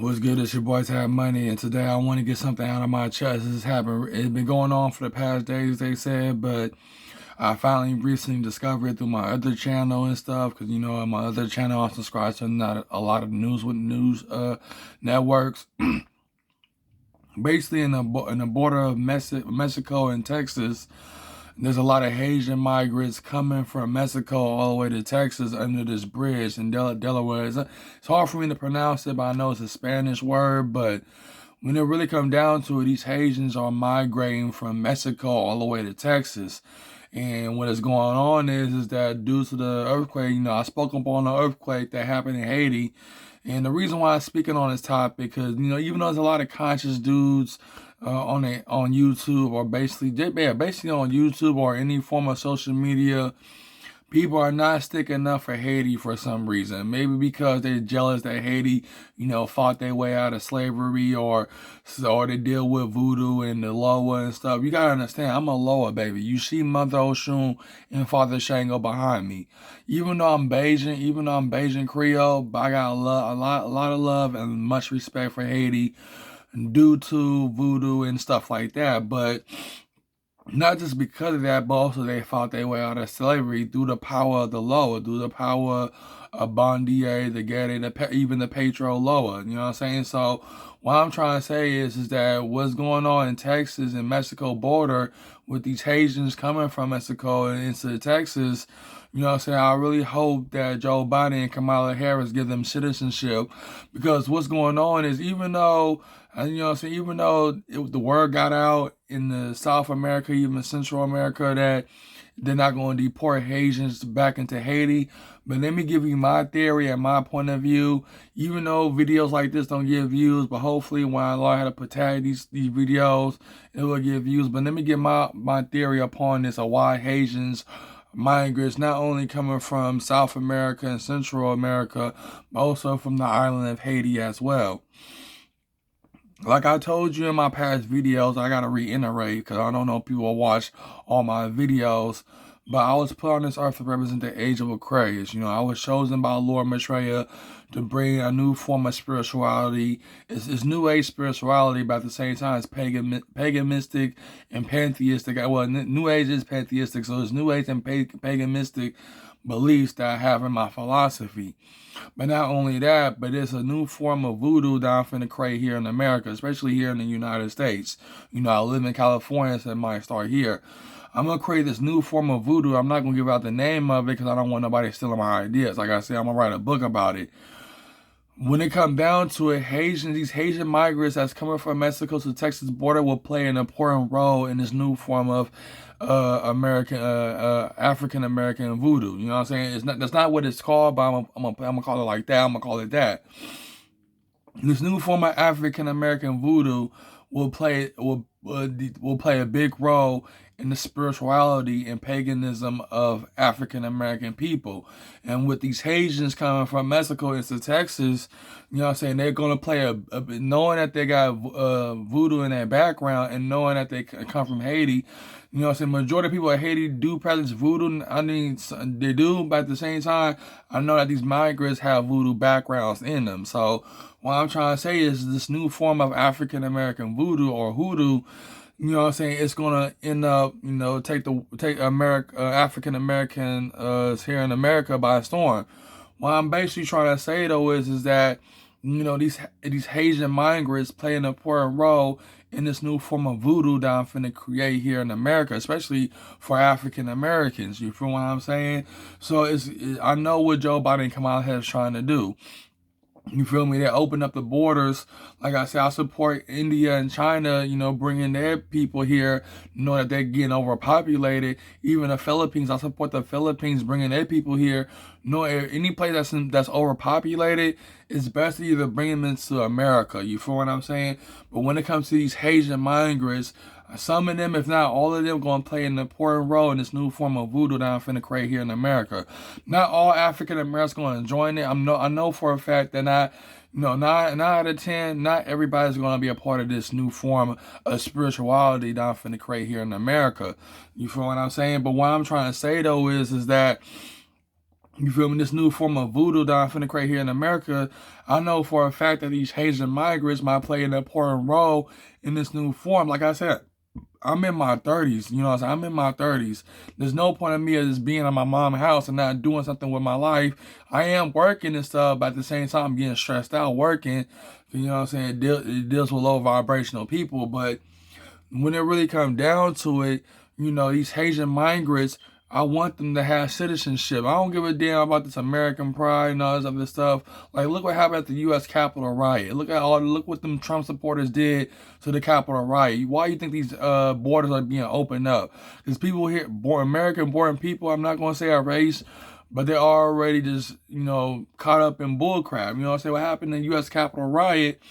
What's good? It's your boy Tab Money, and today I want to get something out of my chest. This has happened. It's been going on for the past days, they said, but I finally recently discovered it through my other channel and stuff. Because on my other channel, I subscribe to not a lot of news networks. Basically, in the border of Mexico and Texas, there's a lot of Haitian migrants coming from Mexico all the way to Texas under this bridge in Delaware. It's hard for me to pronounce it, but I know it's a Spanish word. But when it really comes down to it, these Haitians are migrating from Mexico all the way to Texas. And what is going on is that due to the earthquake, I spoke up on the earthquake that happened in Haiti. And the reason why I'm speaking on this topic, because, even though there's a lot of conscious dudes on YouTube, or basically on YouTube or any form of social media, people are not sticking up for Haiti for some reason. Maybe because they're jealous that Haiti, fought their way out of slavery, or they deal with voodoo and the Loa and stuff. You gotta understand, I'm a Loa baby. You see Mother Oshun and Father Shango behind me. Even though I'm Bajan Creole, but I got a lot of love and much respect for Haiti due to voodoo and stuff like that. But not just because of that, but also they fought their way out of slavery through the power of the Loa, through the power of Bondier, the Gede, even the Petro Loa. You know what I'm saying? So what I'm trying to say is that what's going on in Texas and Mexico border with these Haitians coming from Mexico and into Texas, you know what I'm saying? I really hope that Joe Biden and Kamala Harris give them citizenship, because what's going on is, even though the word got out in the South America, even Central America, that they're not going to deport Haitians back into Haiti. But let me give you my theory and my point of view. Even though videos like this don't get views, but hopefully when I learn how to tag these videos, it will get views. But let me give my theory upon this, of why Haitians migrants not only coming from South America and Central America, but also from the island of Haiti as well. Like I told you in my past videos, I gotta reiterate, because I don't know if people watch all my videos, but I was put on this earth to represent the age of Aquarius. I was chosen by Lord Maitreya to bring a new form of spirituality. It's New Age spirituality, but at the same time, it's paganistic and pantheistic. Well, New Age is pantheistic, so it's New Age and paganistic beliefs that I have in my philosophy. But not only that, but it's a new form of voodoo that I'm finna create here in America, especially here in the United States. I live in California, so it might start here. I'm going to create this new form of voodoo. I'm not going to give out the name of it because I don't want nobody stealing my ideas. Like I said, I'm going to write a book about it. When it comes down to it, these Haitian migrants that's coming from Mexico to the Texas border will play an important role in this new form of African American voodoo. You know what I'm saying? That's not what it's called, but I'm gonna call it like that. I'm gonna call it that. This new form of African American voodoo will play a big role in the spirituality and paganism of African American people. And with these Haitians coming from Mexico into Texas, they're going to play knowing that they got voodoo in their background, and knowing that they come from Haiti. Majority of people in Haiti do practice voodoo. I mean, they do, but at the same time, I know that these migrants have voodoo backgrounds in them. So what I'm trying to say is, this new form of African American voodoo, or hoodoo, it's gonna end up, take America, African American here in America by storm. What I'm basically trying to say though is that these Haitian migrants play an important role in this new form of voodoo that I'm finna create here in America, especially for African Americans. You feel what I'm saying? So I know what Joe Biden and Kamala Harris trying to do. You feel me? They open up the borders. Like I said, I support India and China, bringing their people here, knowing that they're getting overpopulated. Even the Philippines, I support the Philippines bringing their people here. Any place that's overpopulated, it's best to either bring them into America. You feel what I'm saying? But when it comes to these Haitian migrants, some of them, if not all of them, going to play an important role in this new form of voodoo that I'm finna create here in America. Not all African Americans going to join it. I know for a fact that nine out of 10, not everybody's going to be a part of this new form of spirituality that I'm finna create here in America. You feel what I'm saying? But what I'm trying to say though is that You feel me? This new form of voodoo that I'm finna create here in America, I know for a fact that these Haitian migrants might play an important role in this new form. Like I said, I'm in my 30s, you know what I'm saying? I'm in my 30s. There's no point in me just being in my mom's house and not doing something with my life. I am working and stuff, but at the same time, I'm getting stressed out working. You know what I'm saying? It deals with low vibrational people, but when it really comes down to it, you know, these Haitian migrants, I want them to have citizenship. I don't give a damn about this American pride and all this other stuff. Like, look what happened at the U.S. Capitol riot. Look what them Trump supporters did to the Capitol riot. Why do you think these borders are being opened up? Because people here, American-born people, I'm not going to say a race, but they're already just, you know, caught up in bullcrap. You know what I'm saying? What happened in the U.S. Capitol riot,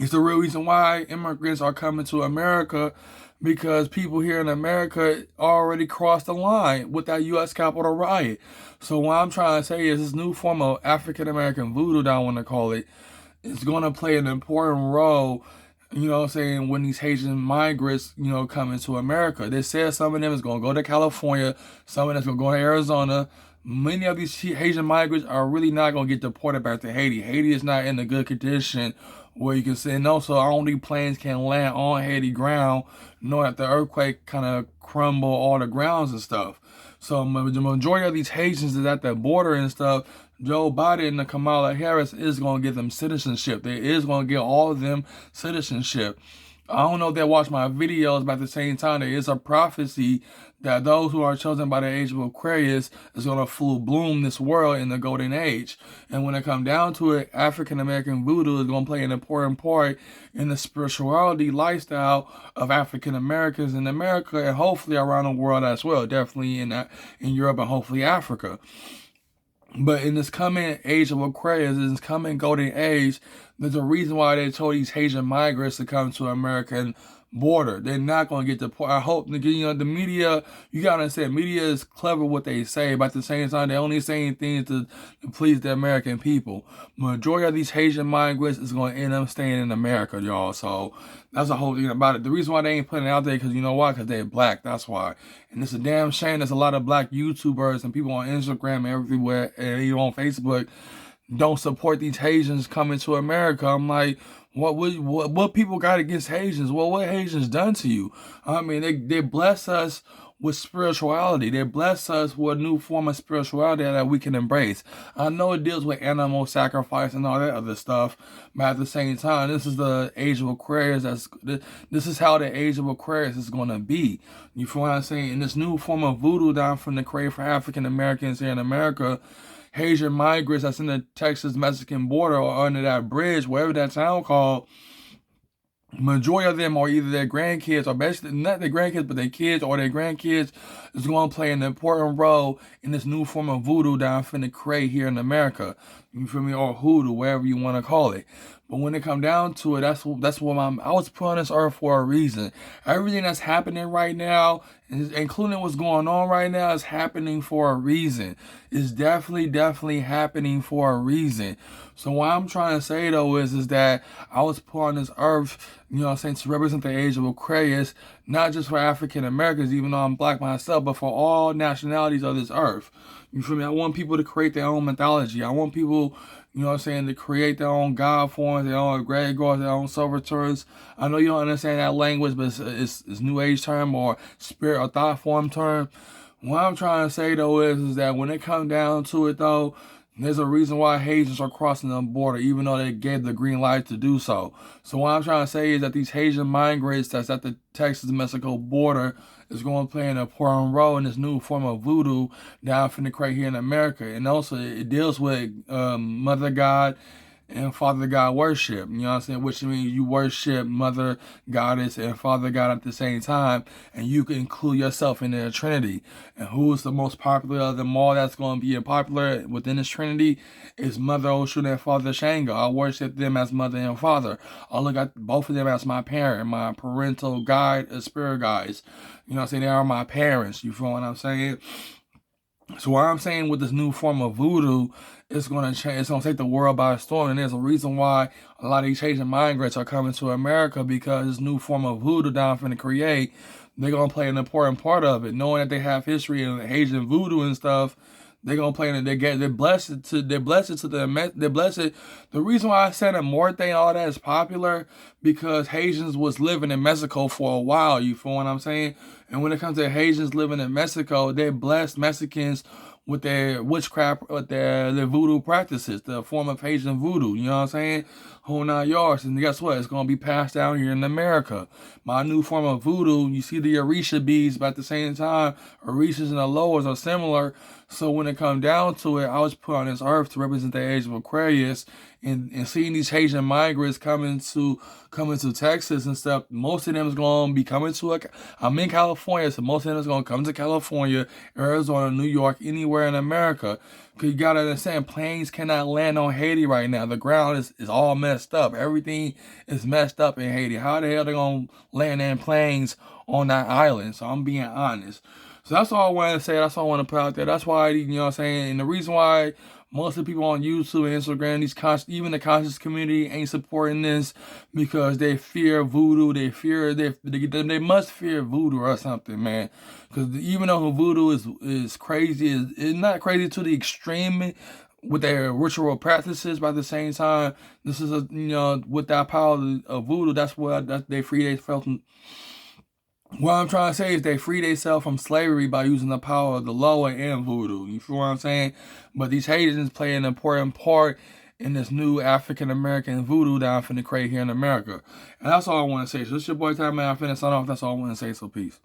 it's the real reason why immigrants are coming to America, because people here in America already crossed the line with that U.S. Capitol riot. So what I'm trying to say is this new form of African American voodoo, that I want to call it, is going to play an important role, you know what I'm saying, when these Haitian migrants, you know, come into America. They said some of them is going to go to California, some of them is going to go to Arizona. Many of these Haitian migrants are really not going to get deported back to Haiti. Haiti is not in a good condition where you can say no, so only planes can land on Haiti ground, knowing that the earthquake kind of crumble all the grounds and stuff. So the majority of these Haitians is at the border and stuff. Joe Biden and Kamala Harris is going to give them citizenship. They is going to get all of them citizenship. I don't know if they watch my videos, but at the same time, there is a prophecy that those who are chosen by the age of Aquarius is going to full bloom this world in the golden age. And when it comes down to it, African American voodoo is going to play an important part in the spirituality lifestyle of African Americans in America, and hopefully around the world as well. Definitely in Europe and hopefully Africa. But in this coming age of Aquarius, in this coming golden age, there's a reason why they told these Haitian migrants to come to American border. They're not going to get deported. I hope, you know, the media, you got to understand, media is clever what they say, but at the same time, they're only saying things to please the American people. Majority of these Haitian migrants is going to end up staying in America, y'all. So that's the whole thing about it. The reason why they ain't putting it out there, because you know why? Because they're black. That's why. And it's a damn shame there's a lot of black YouTubers and people on Instagram and everywhere, and even on Facebook, don't support these Haitians coming to America. I'm like, what people got against Haitians? Well, what Haitians done to you? I mean, they bless us with spirituality. They bless us with a new form of spirituality that we can embrace. I know it deals with animal sacrifice and all that other stuff, but at the same time, this is the age of Aquarius. This is how the age of Aquarius is going to be. You feel what I'm saying? In this new form of voodoo that I'm from the create for African Americans here in America, Haitian migrants that's in the Texas-Mexican border or under that bridge, whatever that town called, majority of them are either their grandkids, or basically not their grandkids, but their kids or their grandkids is going to play an important role in this new form of voodoo that I'm finna create here in America. You feel me? Or hoodoo, whatever you want to call it. But when it come down to it, that's what I was put on this earth for a reason. Everything that's happening right now, including what's going on right now, is happening for a reason. It's definitely happening for a reason. So what I'm trying to say though is that I was put on this earth, you know what I'm saying, to represent the age of Aquarius, not just for African Americans, even though I'm black myself, but for all nationalities of this earth. You feel me? I want people to create their own mythology. I want people, you know what I'm saying, to create their own God forms, their own egregores, their own servitors. I know you don't understand that language, but it's New Age term or spirit or thought form term. What I'm trying to say though is that when it comes down to it though, there's a reason why Haitians are crossing the border, even though they gave the green light to do so. So what I'm trying to say is that these Haitian migrants that's at the Texas-Mexico border is going to play an important role in this new form of voodoo that I'm finna create here in America. And also it deals with Mother God and Father God worship, you know what I'm saying? Which means you worship Mother Goddess and Father God at the same time, and you can include yourself in the Trinity. And who's the most popular of them all that's going to be popular within this Trinity is Mother Oshun and Father Shango. I worship them as Mother and Father. I look at both of them as my parent, my parental guide, spirit guides. You know what I'm saying? They are my parents. You feel what I'm saying? So what I'm saying with this new form of voodoo, it's gonna change. It's gonna take the world by storm, and there's a reason why a lot of these Haitian migrants are coming to America, because this new form of voodoo that I'm finna create, they're gonna play an important part of it, knowing that they have history in Haitian voodoo and stuff. They're gonna play in it. They're blessed to they're blessed. The reason why I said a Morte and all that is popular because Haitians was living in Mexico for a while. You feel what I'm saying? And when it comes to Haitians living in Mexico, they blessed Mexicans with their witchcraft, with their voodoo practices, the form of Haitian voodoo. You know what I'm saying? Whole 9 yards. And guess what? It's gonna be passed down here in America. My new form of voodoo, you see the Orisha beads, but at the same time, Orishas and the Loas are similar. So when it comes down to it, I was put on this earth to represent the age of Aquarius, and seeing these Haitian migrants coming to Texas and stuff. Most of them is gonna be coming to I'm in California, so most of them is gonna come to California, Arizona, New York, anywhere in America. Cause you gotta understand, planes cannot land on Haiti right now. The ground is all messed up. Everything is messed up in Haiti. How the hell they gonna land in planes on that island? So I'm being honest. So that's all I wanted to say. That's all I want to put out there. That's why, you know what I'm saying? And the reason why most of the people on YouTube and Instagram, even the conscious community ain't supporting this because they fear voodoo. They must fear voodoo or something, man. Because even though voodoo is crazy, it's not crazy to the extreme with their ritual practices, but at the same time, this is with that power of voodoo, that's what they free themselves from. What I'm trying to say is they free themselves from slavery by using the power of the Loa and voodoo. You feel what I'm saying? But these Haitians play an important part in this new African American voodoo that I'm finna create here in America. And that's all I want to say. So this your boy Ty, man. I'm finna sign off. That's all I want to say. So peace.